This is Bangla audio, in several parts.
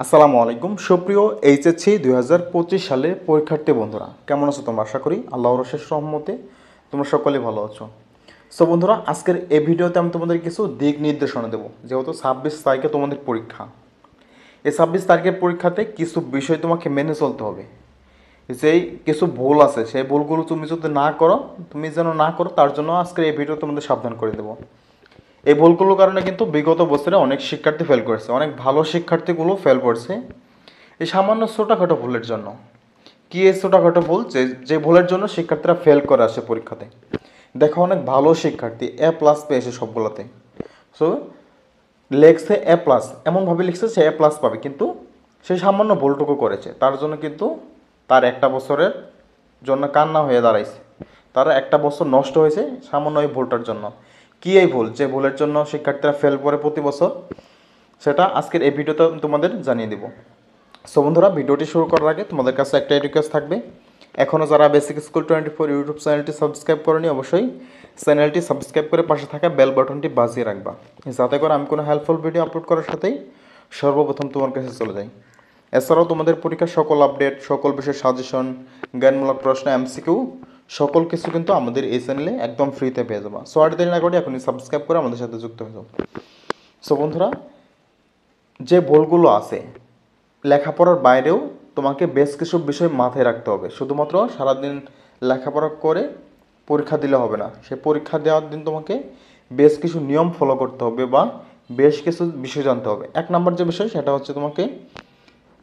আসসালামু আলাইকুম সুপ্রিয় এইচএসসি 2025 সালে পরীক্ষার্থী বন্ধুরা, কেমন আছো তোমরা? আশা করি আল্লাহর অশেষ রহমতে তোমরা সকলেই ভালো আছো। সো বন্ধুরা, আজকের এই ভিডিওতে আমি তোমাদের কিছু দিক নির্দেশনা দেবো। যেহেতু 26 তারিখে তোমাদের পরীক্ষা, এই 26 তারিখের পরীক্ষাতে কিছু বিষয় তোমাকে মেনে চলতে হবে। যেই কিছু ভুল আছে সেই ভুলগুলো তুমি যদি না করো, তুমি যেন না করো, তার জন্য আজকের এই ভিডিও তোমাদের সাবধান করে দেবো। এই ভুলগুলোর কারণে কিন্তু বিগত বছরে অনেক শিক্ষার্থী ফেল করেছে, অনেক ভালো শিক্ষার্থীগুলো ফেল করছে এই সামান্য ছোটোখাটো ভুলের জন্য। কি এই ছোটোখাটো ভুল যে ভুলের জন্য শিক্ষার্থীরা ফেল করে আসে পরীক্ষাতে? দেখো, অনেক ভালো শিক্ষার্থী A+ পেয়েছে সবগুলোতে। সো লেখছে A+, এমনভাবে লিখছে সে A+ পাবে, কিন্তু সেই সামান্য ভুলটুকু করেছে, তার জন্য কিন্তু তার একটা বছরের জন্য কান্না হয়ে দাঁড়াইছে। তার একটা বছর নষ্ট হয়েছে সামান্য এই ভুলটার জন্য। কি এই ভুল, যে ভুলের জন্য শিক্ষার্থীরা ফেল করে প্রতি বছর, সেটা আজকের এই ভিডিওতে তোমাদের জানিয়ে দেব। সো বন্ধুরা, ভিডিওটি শুরু করার আগে তোমাদের কাছে একটা রিকোয়েস্ট থাকবে। এখনও যারা বেসিক স্কুল 24 ইউটিউব চ্যানেলটি সাবস্ক্রাইব করেনি, অবশ্যই চ্যানেলটি সাবস্ক্রাইব করে পাশে থাকা বেল বাটনটি বাজিয়ে রাখবা, যাতে করে আমি কোনো হেল্পফুল ভিডিও আপলোড করার সাথেই সর্বপ্রথম তোমার কাছে চলে যাই। এছাড়াও তোমাদের পরীক্ষার সকল আপডেট, সকল বিষয়ের সাজেশন, জ্ঞানমূলক প্রশ্ন, MCQ সকল কিছু কিন্তু আমাদের এই চ্যানেলে একদম ফ্রিতে পেয়ে যাবা। সো আর দেরি না করে এখনই সাবস্ক্রাইব করে আমাদের সাথে যুক্ত হয়ে যাও। সো বন্ধুরা, যে ভুলগুলো আছে, লেখাপড়ার বাইরেও তোমাকে বেশ কিছু বিষয় মাথায় রাখতে হবে। শুধুমাত্র সারাদিন লেখাপড়া করে পরীক্ষা দিলে হবে না, সে পরীক্ষা দেওয়ার দিন তোমাকে বেশ কিছু নিয়ম ফলো করতে হবে বা বেশ কিছু বিষয় জানতে হবে। এক নম্বর যে বিষয়, সেটা হচ্ছে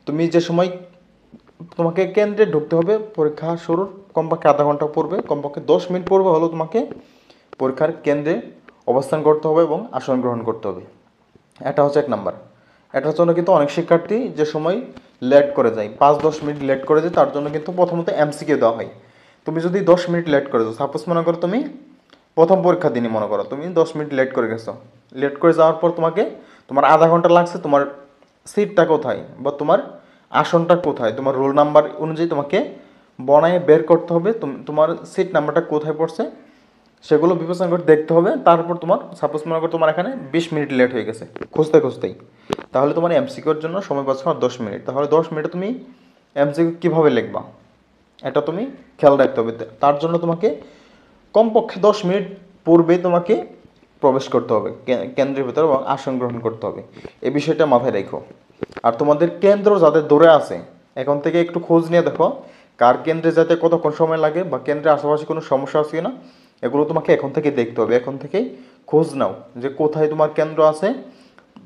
তুমি যে সময় তোমাকে কেন্দ্রে ঢুকতে হবে, পরীক্ষা শুরুর কমপক্ষে আধা ঘন্টা পূর্বে, কমপক্ষে 10 মিনিট পূর্বে হলেও তোমাকে পরীক্ষার কেন্দ্রে অবস্থান করতে হবে এবং আসন গ্রহণ করতে হবে। এটা হচ্ছে এক নাম্বার। এটার জন্য কিন্তু অনেক শিক্ষার্থী যে সময় লেট করে যায়, 5-10 মিনিট লেট করে যায়, তার জন্য কিন্তু প্রথমত MCQ দেওয়া হয়। তুমি যদি 10 মিনিট লেট করে যাও, সাপোজ মনে করো তুমি প্রথম পরীক্ষা দিনই মনে করো তুমি 10 মিনিট লেট করে গেছো, লেট করে যাওয়ার পর তোমার আধা ঘন্টা লাগছে, তোমার সিটটা কোথায় বা তোমার আসনটা কোথায়, তোমার রোল নাম্বার অনুযায়ী তোমাকে বনায়ে বের করতে হবে তোমার সিট নাম্বারটা কোথায় পড়ছে, সেগুলো বিবেচনা করে দেখতে হবে। তারপর তোমার সাপোজ মনে করো তোমার এখানে 20 মিনিট লেট হয়ে গেছে খুঁজতেই, তাহলে তোমার MCQর জন্য সময় পাচ্ছ আর 10 মিনিট। তাহলে 10 মিনিটে তুমি MCQ কীভাবে লিখবা, এটা তুমি খেয়াল রাখতে হবে। তার জন্য তোমাকে কমপক্ষে 10 মিনিট পূর্বেই তোমাকে প্রবেশ করতে হবে কেন্দ্রের ভিতরে এবং আসন গ্রহণ করতে হবে। এই বিষয়টা মাথায় রেখো। আর তোমাদের কেন্দ্র যাদের দূরে আছে, এখন থেকে একটু খোঁজ নিয়ে দেখো কার কেন্দ্রে যেতে কতক্ষণ সময় লাগে বা কেন্দ্রের আশেপাশে কোনো সমস্যা আছে কিনা, এগুলো তোমাকে এখন থেকে দেখতে হবে। এখন থেকেই খোঁজ নাও যে কোথায় তোমার কেন্দ্র আছে।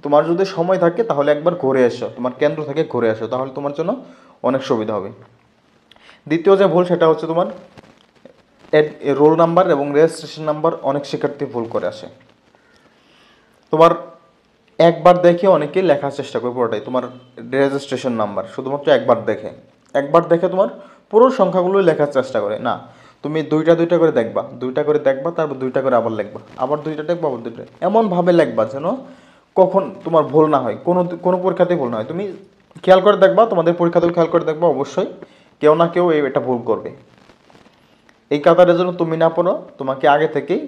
তোমার যদি সময় থাকে তাহলে একবার ঘুরে এসো, তোমার কেন্দ্র থেকে ঘুরে আসো, তাহলে তোমার জন্য অনেক সুবিধা হবে। দ্বিতীয় যে ভুল, সেটা হচ্ছে তোমার রোল নাম্বার এবং রেজিস্ট্রেশন নাম্বার অনেক শিক্ষার্থী ভুল করে আসে। তোমার একবার দেখে অনেকেই লেখার চেষ্টা করে পুরোটাই তোমার রেজিস্ট্রেশন নাম্বার, শুধুমাত্র একবার দেখে তোমার পুরো সংখ্যাগুলোই লেখার চেষ্টা করে না। তুমি দুইটা করে দেখবা, তারপর দুইটা করে আবার লিখবা, আবার দুইটা দেখবা, আবার দুইটা, এমনভাবে লিখবা যেন কখন তোমার ভুল না হয়, কোনো পরীক্ষাতেই ভুল না হয়। তুমি খেয়াল করে দেখবা, তোমাদের পরীক্ষাতেও খেয়াল করে দেখবা, অবশ্যই কেউ না কেউ এটা ভুল করবে। এই কাতারের জন্য তুমি না পড়ো, তোমাকে আগে থেকেই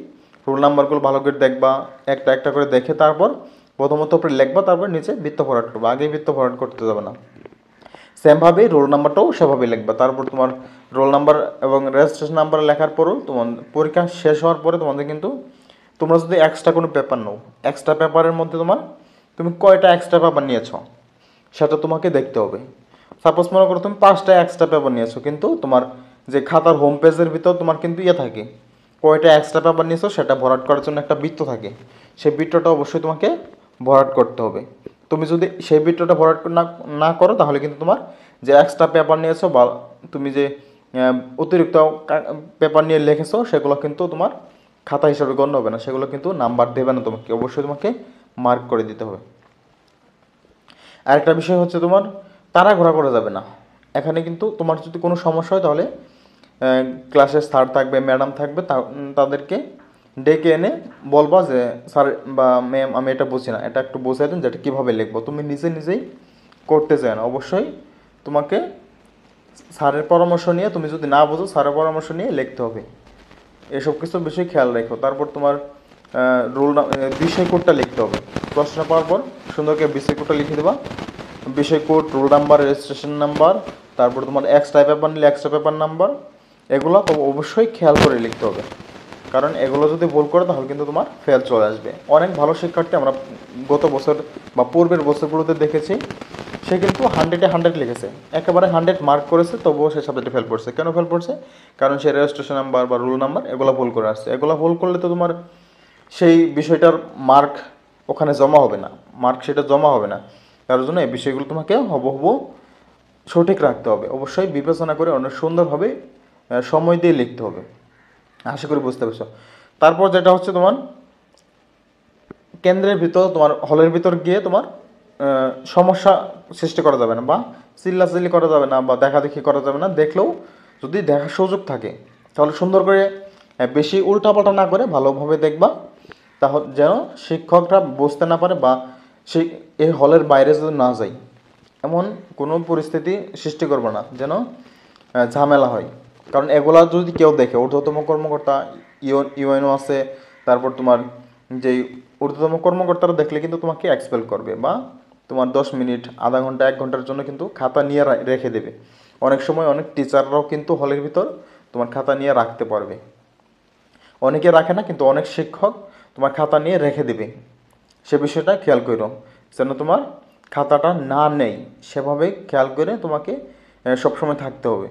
রোল নাম্বারগুলো ভালো করে দেখবা, একটা একটা করে দেখে তারপর প্রথমত উপরে লিখবা, তারপর নিচে বৃত্ত ভরাট করবা। আগেই বৃত্ত ভরাট করতে যাবে না, সেমভাবেই রোল নাম্বারটাও সেভাবেই লিখবা। তারপর তোমার রোল নাম্বার এবং রেজিস্ট্রেশন নাম্বার লেখার পরও তোমার পরীক্ষা শেষ হওয়ার পরে তোমরা যদি এক্সট্রা কোনো পেপার নাও, এক্সট্রা পেপারের মধ্যে তুমি কয়টা এক্সট্রা পেপার নিয়েছো সেটা তোমাকে দেখতে হবে। সাপোজ মনে করো তুমি 5টা এক্সট্রা পেপার নিয়েছো, কিন্তু তোমার যে খাতার হোম পেজের ভিতর তোমার কিন্তু থাকে কয়টা এক্সট্রা পেপার নিয়েছো, সেটা ভরাট করার জন্য একটা বৃত্ত থাকে। সেই বৃত্তটা অবশ্যই তোমাকে ভরাট করতে হবে। তুমি যদি সেই বৃত্তটা ভরাট না করো, তাহলে কিন্তু তোমার যে এক্সট্রা পেপার নিয়েছো বা তুমি যে অতিরিক্ত পেপার নিয়ে লিখেছো, সেগুলো কিন্তু তোমার খাতা হিসাবে গণ্য হবে না, সেগুলো কিন্তু নাম্বার দেবে না তোমাকে, অবশ্যই তোমাকে মার্ক করে দিতে হবে। আরেকটা বিষয় হচ্ছে তোমার তাড়াঘোড়া করা যাবে না। এখানে কিন্তু তোমার যদি কোনো সমস্যা হয়, তাহলে ক্লাসের স্যার থাকবে, ম্যাডাম থাকবে, তাদেরকে ডেকে এনে বলবা যে স্যার বা ম্যাম, আমি এটা বুঝি না, এটা একটু বোঝাই দেন, যেটা কীভাবে লিখবো। তুমি নিজেই করতে চাই না, অবশ্যই তোমাকে স্যারের পরামর্শ নিয়ে, তুমি যদি না বোঝো স্যারের পরামর্শ নিয়ে লিখতে হবে। এসব কিছু বিষয় খেয়াল রেখো। তারপর তোমার বিষয় কোডটা লিখতে হবে। প্রশ্ন পাওয়ার পর সুন্দর করে বিষয় কোডটা লিখে দেবা, বিষয় code, roll number, registration number, তারপর তোমার এক্সট্রা পেপার নিলে এক্সট্রা পেপার নাম্বার, এগুলো তো অবশ্যই খেয়াল করে লিখতে হবে। কারণ এগুলো যদি ভুল করে তাহলে কিন্তু তোমার ফেল চলে আসবে। অনেক ভালো শিক্ষার্থী আমরা গত বছর বা পূর্বের বছরগুলোতে দেখেছি, সে কিন্তু 100-এ 100 লিখেছে, একেবারে 100 মার্ক করেছে, তবুও সে সাবজেক্টে ফেল পড়ছে। কেন ফেল পড়ছে? কারণ সে রেজিস্ট্রেশন নাম্বার বা রোল নাম্বার এগুলো ভুল করে আসছে। এগুলো ভুল করলে তো তোমার সেই বিষয়টার মার্ক ওখানে জমা হবে না, মার্ক সেটা জমা হবে না। তার জন্য এই বিষয়গুলো তোমাকে হবহু সঠিক রাখতে হবে। অবশ্যই বিবেচনা করে অনেক সুন্দরভাবে সময় দিয়ে লিখতে হবে। আশা করি বুঝতে পারছো। তারপর যেটা হচ্ছে তোমার কেন্দ্রের ভিতর, তোমার হলের ভিতর গিয়ে তোমার সমস্যা সৃষ্টি করা যাবে না, বা চিল্লাচিল্লি করা যাবে না, বা দেখাদেখি করা যাবে না। দেখলেও যদি দেখার সুযোগ থাকে তাহলে সুন্দর করে বেশি উল্টাপাল্টা না করে ভালোভাবে দেখবা, তাহলে যেন শিক্ষকরা বুঝতে না পারে, বা সেই এই হলের বাইরে যদি না যায় এমন কোনো পরিস্থিতি সৃষ্টি করবে না, যেন ঝামেলা হয়। কারণ এগুলা যদি কেউ দেখে, ঊর্ধ্বতম কর্মকর্তা, ইউএনও আছে, তারপর তোমার যেই ঊর্ধ্বতম কর্মকর্তারা দেখলে কিন্তু তোমাকে এক্সপেল করবে, বা তোমার 10 মিনিট, আধা ঘন্টা, 1 ঘন্টার জন্য কিন্তু খাতা নিয়ে রেখে দেবে। অনেক সময় অনেক টিচাররাও কিন্তু হলের ভিতর তোমার খাতা নিয়ে রাখতে পারবে। অনেকে রাখে না, কিন্তু অনেক শিক্ষক তোমার খাতা নিয়ে রেখে দেবে। সে বিষয়টা খেয়াল করো যেন তোমার খাতাটা না নেই, সেভাবে খেয়াল করে তোমাকে সবসময় থাকতে হবে।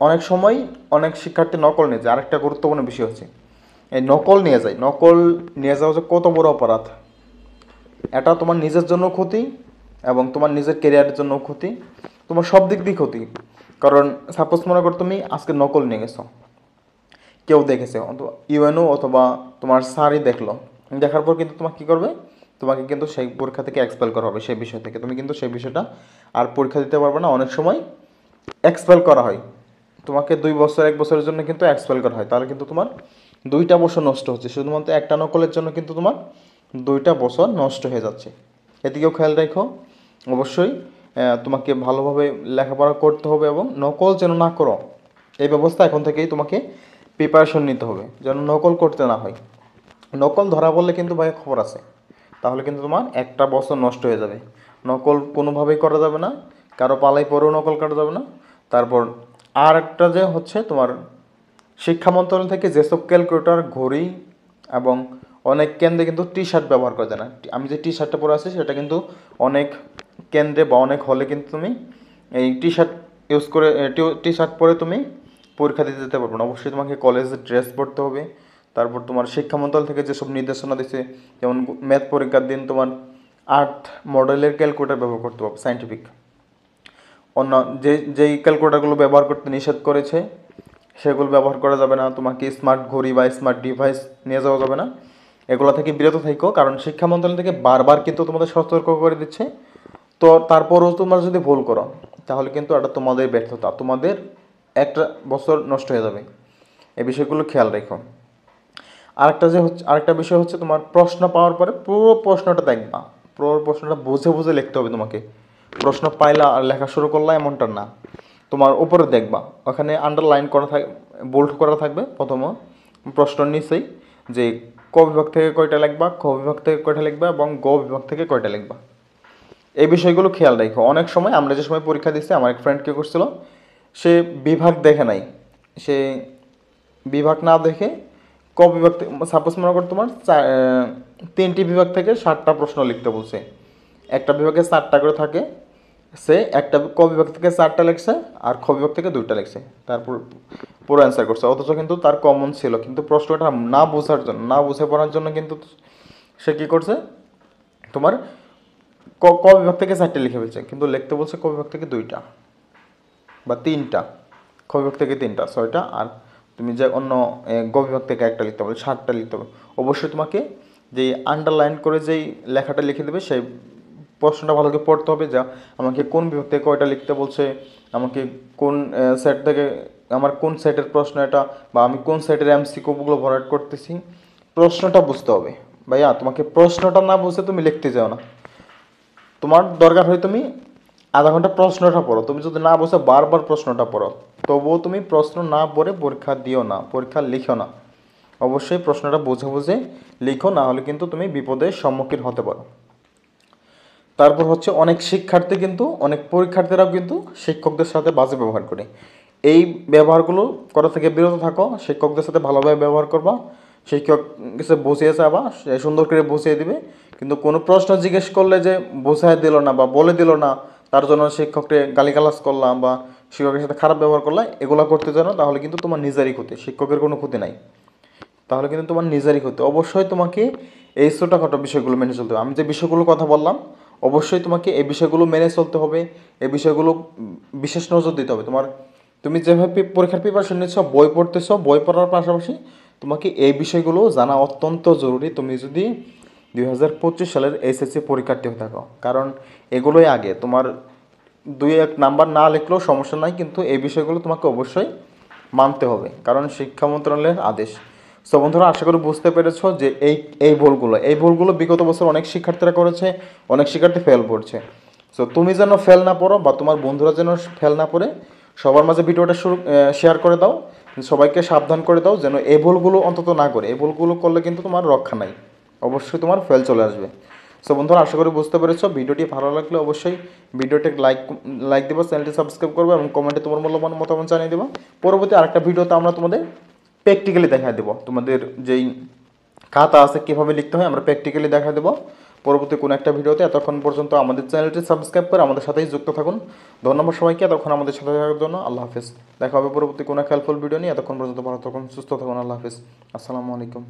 অনেক সময় অনেক শিক্ষার্থী নকল নিয়ে যায়। আরেকটা গুরুত্বপূর্ণ বিষয় হচ্ছে এই নকল নিয়ে যায়। নকল নিয়ে যাওয়া হচ্ছে কত বড় অপরাধ। এটা তোমার নিজের জন্য ক্ষতি, এবং তোমার নিজের কেরিয়ারের জন্য ক্ষতি, তোমার সব দিক দিয়ে ক্ষতি। কারণ সাপোজ মনে করো তুমি আজকে নকল নিয়ে গেছো, কেউ দেখেছে, অথবা ইউএনও অথবা তোমার স্যারই দেখলো, দেখার পর কিন্তু তোমাকে কী করবে? তোমাকে কিন্তু সেই পরীক্ষা থেকে এক্সপেল করা হবে। সেই বিষয় থেকে তুমি কিন্তু সেই বিষয়টা আর পরীক্ষা দিতে পারবে না। অনেক সময় এক্সপেল করা হয়, তোমাকে 2 বছর 1 বছরের জন্য কিন্তু এক্সপেল করা হয়। তাহলে কিন্তু তোমার 2টা বছর নষ্ট হচ্ছে, শুধুমাত্র একটা নকলের জন্য কিন্তু তোমার 2টা বছর নষ্ট হয়ে যাচ্ছে। এদিকেও খেয়াল রাখো। অবশ্যই তোমাকে ভালোভাবে লেখাপড়া করতে হবে, এবং নকল যেন না করো এই ব্যবস্থা এখন থেকেই তোমাকে প্রিপারেশন নিতে হবে, যেন নকল করতে না হয়। নকল ধরা পড়লে কিন্তু ভাই খবর আছে, তাহলে কিন্তু তোমার একটা বছর নষ্ট হয়ে যাবে। নকল কোনোভাবেই করা যাবে না, কারো পালাই পরেও নকল করা যাবে না। তারপর আর একটা যে হচ্ছে তোমার শিক্ষা মন্ত্রণালয় থেকে যেসব ক্যালকুলেটর, ঘড়ি এবং অনেক কেন্দ্রে কিন্তু টি শার্ট ব্যবহার করা যায় না। আমি যে টি শার্টটা পরে আছি সেটা কিন্তু অনেক কেন্দ্রে বা অনেক হলে কিন্তু তুমি এই টি শার্ট ইউজ করে, টি শার্ট পরে তুমি পরীক্ষা দিতে যেতে পারবে না। অবশ্যই তোমাকে কলেজের ড্রেস পরতে হবে। তারপর তোমার শিক্ষা মন্ত্রণালয় থেকে যেসব নির্দেশনা দিচ্ছে, যেমন ম্যাথ পরীক্ষার দিন তোমার 8 মডেলের ক্যালকুলেটর ব্যবহার করতে হবে, সায়েন্টিফিক। অন্য যেই ক্যালকুলেটরগুলো ব্যবহার করতে নিষেধ করেছে সেগুলো ব্যবহার করা যাবে না। তোমাকে স্মার্ট ঘড়ি বা স্মার্ট ডিভাইস নিয়ে যাওয়া যাবে না। এগুলো থেকে বিরত থাকো, কারণ শিক্ষা মন্ত্রণালয় থেকে বারবার কিন্তু তোমাদের সতর্ক করে দিচ্ছে। তো তারপরেও তোমরা যদি ভুল করো তাহলে কিন্তু এটা তোমাদের ব্যর্থতা, তোমাদের একটা বছর নষ্ট হয়ে যাবে। এই বিষয়গুলো খেয়াল রেখো। আরেকটা বিষয় হচ্ছে তোমার প্রশ্ন পাওয়ার পরে পুরো প্রশ্নটা দেখবা, পুরো প্রশ্নটা বুঝে বুঝে লিখতে হবে তোমাকে। প্রশ্ন পাইলা আর লেখা শুরু করলা এমনটা না। তোমার উপরে দেখবা ওখানে আন্ডারলাইন করা থাকবে, বোল্ড করা থাকবে প্রথম প্রশ্ন নিচেই, যে ক বিভাগ থেকে কয়টা লিখবা, খ বিভাগ থেকে কয়টা লিখবা, এবং গ বিভাগ থেকে কয়টা লিখবা। এই বিষয়গুলো খেয়াল রাখো। অনেক সময় আমরা যে সময় পরীক্ষা দিচ্ছি, আমার এক ফ্রেন্ড কী করছিল, সে বিভাগ দেখে নাই, সে বিভাগ না দেখে ক বিভাগ থেকে, সাপোজ মনে করো তোমার 3টি বিভাগ থেকে 7টা প্রশ্ন লিখতে বলছে, একটা বিভাগে 4টা করে থাকে, সে একটা ক বিভাগ থেকে 4টা লিখছে আর খ বিভাগ থেকে 2টা লিখছে, তারপর পুরো অ্যান্সার করছে। অথচ কিন্তু তার কমন ছিল, কিন্তু প্রশ্নটা না বোঝার জন্য, না বুঝে পড়ার জন্য কিন্তু সে কী করছে, তোমার ক বিভাগ থেকে 4টে লিখে ফেলছে, কিন্তু লিখতে বলছে ক বিভাগ থেকে 2টা বা 3টা, খ বিভাগ থেকে 3টা 6টা, আর তুমি যে অন্য গ বিভাগ থেকে একটা লিখতে হবে, 7টা লিখতে হবে। অবশ্যই তোমাকে যেই আন্ডারলাইন করে যেই লেখাটা লিখে দেবে সেই প্রশ্নটা ভালো করে পড়তে হবে, যা আমাকে কোন বিভাগ থেকে কয়টা লিখতে বলছে, আমাকে কোন সেট থেকে, আমার কোন সেটের প্রশ্ন এটা, বা আমি কোন সেটের এমসিকিউগুলো ভরাট করতেছি, প্রশ্নটা বুঝতে হবে। ভাইয়া তোমাকে প্রশ্নটা না বুঝে তুমি লিখতে যাও না। তোমার দরকার হয় তুমি আধা ঘন্টা প্রশ্নটা পড়ো, তুমি যদি না বুঝে বারবার প্রশ্নটা পড়ো, তবুও তুমি প্রশ্ন না পড়ে পরীক্ষা দিও না, পরীক্ষা লিখো না। অবশ্যই প্রশ্নটা বুঝে বুঝে লিখো, না হলে কিন্তু তুমি বিপদের সম্মুখীন হতে পারো। তারপর হচ্ছে অনেক শিক্ষার্থী কিন্তু অনেক পরীক্ষার্থীরাও কিন্তু শিক্ষকদের সাথে বাজে ব্যবহার করে। এই ব্যবহারগুলো করা থেকে বিরত থাকো, শিক্ষকদের সাথে ভালোভাবে ব্যবহার করবা, শিক্ষক কিছু বুঝিয়ে চাবা, সে সুন্দর করে বুঝিয়ে দিবে। কিন্তু কোনো প্রশ্ন জিজ্ঞেস করলে যে বোঝায় দিল না বা বলে দিল না, তার জন্য শিক্ষককে গালিগালাজ করলাম বা শিক্ষকের সাথে খারাপ ব্যবহার করলাম, এগুলো করতে জানো, তাহলে কিন্তু তোমার নিজেরই ক্ষতি, শিক্ষকের কোনো ক্ষতি নাই। তাহলে কিন্তু তোমার নিজেরই ক্ষতি। অবশ্যই তোমাকে এই ছোটোখাটো বিষয়গুলো মেনে চলতে হবে। আমি যে বিষয়গুলোর কথা বললাম, অবশ্যই তোমাকে এই বিষয়গুলো মেনে চলতে হবে। এই বিষয়গুলো বিশেষ নজর দিতে হবে। তুমি যেভাবে পরীক্ষার প্রিপারেশন নিচ্ছ, বই পড়তেছ, বই পড়ার পাশাপাশি তোমাকে এই বিষয়গুলো জানা অত্যন্ত জরুরি, তুমি যদি 2025 সালের এসএসসি পরীক্ষার্থী হয়ে থাকো। কারণ এগুলোই আগে, তোমার 2-1 নাম্বার না লিখলেও সমস্যা নাই, কিন্তু এই বিষয়গুলো তোমাকে অবশ্যই মানতে হবে, কারণ শিক্ষা মন্ত্রণালয়ের আদেশ। সো বন্ধুরা, আশা করি বুঝতে পেরেছো যে এই ভুলগুলো বিগত বছর অনেক শিক্ষার্থীরা করেছে, অনেক শিক্ষার্থী ফেল করছে। সো তুমি যেন ফেল না পড়ো বা তোমার বন্ধুরা যেন ফেল না পড়ে, সবার মাঝে ভিডিওটা শেয়ার করে দাও, সবাইকে সাবধান করে দাও যেন এই ভুলগুলো অন্তত না করে। এই ভুলগুলো করলে কিন্তু তোমার রক্ষা নাই, অবশ্যই তোমার ফেল চলে আসবে। সো বন্ধুরা, আশা করি বুঝতে পেরেছো। ভিডিওটি ভালো লাগলে অবশ্যই ভিডিওটি লাইক দেবো, চ্যানেলটি সাবস্ক্রাইব করবে এবং কমেন্টে তোমার মূল্যবান মতামত জানিয়ে দেবো। পরবর্তী আরেকটা ভিডিওতে আমরা তোমাদের প্র্যাকটিক্যালি দেখা দেবো, তোমাদের যেই খাতা আছে কীভাবে লিখতে হয় আমরা প্র্যাকটিক্যালি দেখা দেবো পরবর্তী কোনো একটা ভিডিওতে। এতক্ষণ পর্যন্ত আমাদের চ্যানেলটি সাবস্ক্রাইব করে আমাদের সাথেই যুক্ত থাকুন। ধন্যবাদ সবাইকে এতক্ষণ আমাদের সাথে থাকার জন্য। আল্লাহ হাফিজ। দেখা হবে পরবর্তী কোনো হেল্পফুল ভিডিও নিয়ে। এতক্ষণ পর্যন্ত ভালো থাকুন, সুস্থ থাকুন। আল্লাহ হাফিজ। আসসালামু আলাইকুম।